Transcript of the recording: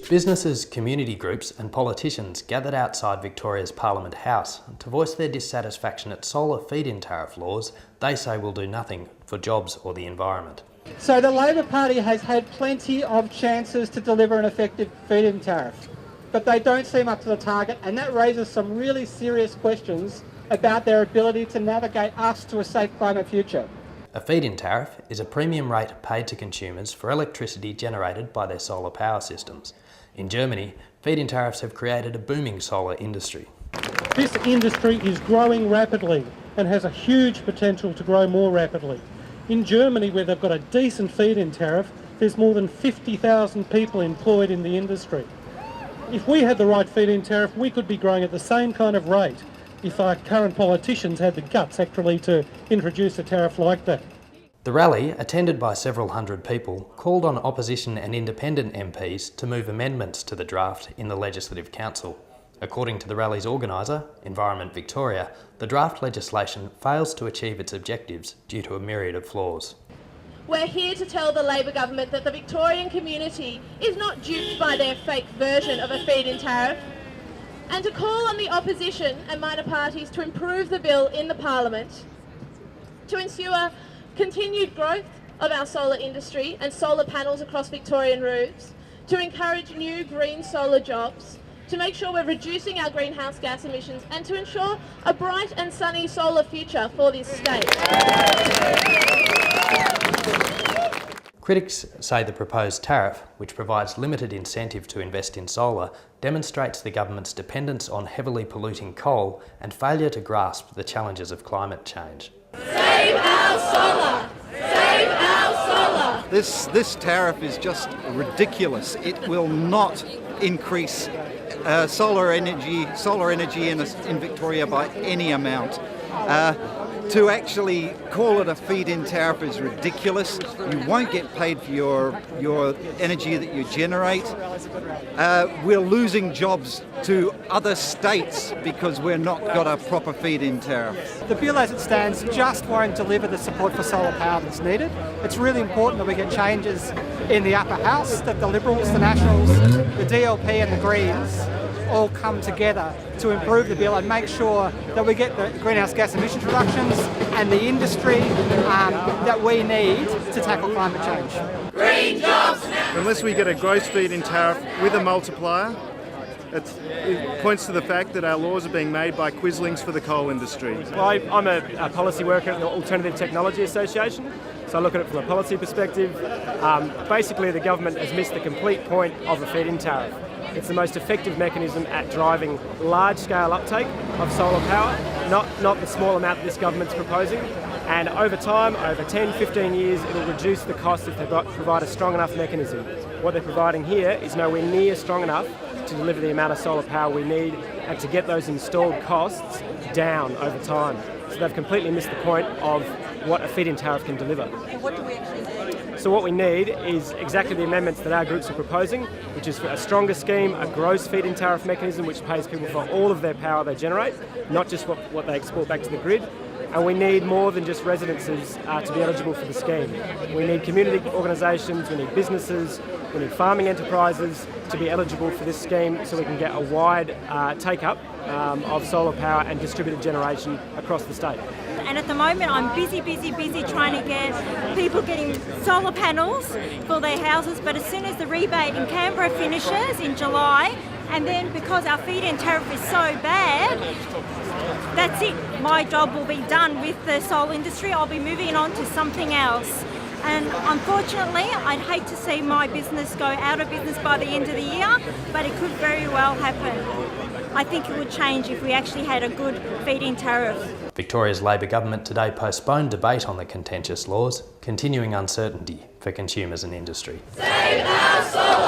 Businesses, community groups and politicians gathered outside Victoria's Parliament House to voice their dissatisfaction at solar feed-in tariff laws they say will do nothing for jobs or the environment. So the Labor Party has had plenty of chances to deliver an effective feed-in tariff, but they don't seem up to the target, and that raises some really serious questions about their ability to navigate us to a safe climate future. A feed-in tariff is a premium rate paid to consumers for electricity generated by their solar power systems. In Germany, feed-in tariffs have created a booming solar industry. This industry is growing rapidly and has a huge potential to grow more rapidly. In Germany, where they've got a decent feed-in tariff, there's more than 50,000 people employed in the industry. If we had the right feed-in tariff, we could be growing at the same kind of rate if our current politicians had the guts actually to introduce a tariff like that. The rally, attended by several hundred people, called on opposition and independent MPs to move amendments to the draft in the Legislative Council. According to the rally's organiser, Environment Victoria, the draft legislation fails to achieve its objectives due to a myriad of flaws. We're here to tell the Labor government that the Victorian community is not duped by their fake version of a feed-in tariff, and to call on the opposition and minor parties to improve the bill in the Parliament, to ensure continued growth of our solar industry and solar panels across Victorian roofs, to encourage new green solar jobs, to make sure we're reducing our greenhouse gas emissions, and to ensure a bright and sunny solar future for this state. Critics say the proposed tariff, which provides limited incentive to invest in solar, demonstrates the government's dependence on heavily polluting coal and failure to grasp the challenges of climate change. Save our solar! Save our solar! This tariff is just ridiculous. It will not increase solar energy in Victoria by any amount. To actually call it a feed-in tariff is ridiculous. You won't get paid for your energy that you generate. We're losing jobs to other states because we're not got a proper feed-in tariff. The bill as it stands just won't deliver the support for solar power that's needed. It's really important that we get changes in the upper house, that the Liberals, the Nationals, the DLP and the Greens all come together to improve the bill and make sure that we get the greenhouse gas emissions reductions and the industry that we need to tackle climate change. Green jobs now! Unless we get a gross feed-in tariff with a multiplier, it points to the fact that our laws are being made by quislings for the coal industry. Well, I'm a policy worker at the Alternative Technology Association, so I look at it from a policy perspective. Basically, the government has missed the complete point of a feed-in tariff. It's the most effective mechanism at driving large-scale uptake of solar power, not the small amount that this government's proposing. And over time, over 10, 15 years, it'll reduce the cost if they provide a strong enough mechanism. What they're providing here is nowhere near strong enough to deliver the amount of solar power we need and to get those installed costs down over time. So they've completely missed the point of what a feed-in tariff can deliver. And what do we actually need? So what we need is exactly the amendments that our groups are proposing, which is for a stronger scheme, a gross feed-in tariff mechanism which pays people for all of their power they generate, not just what they export back to the grid. And we need more than just residences to be eligible for the scheme. We need community organisations, we need businesses, we need farming enterprises to be eligible for this scheme so we can get a wide take-up of solar power and distributed generation across the state. And at the moment I'm busy trying to get people getting solar panels for their houses, but as soon as the rebate in Canberra finishes in July, and then because our feed-in tariff is so bad, that's it. My job will be done with the solar industry. I'll be moving on to something else. And unfortunately, I'd hate to see my business go out of business by the end of the year, but it could very well happen. I think it would change if we actually had a good feed-in tariff. Victoria's Labor government today postponed debate on the contentious laws, continuing uncertainty for consumers and industry. Save our solar!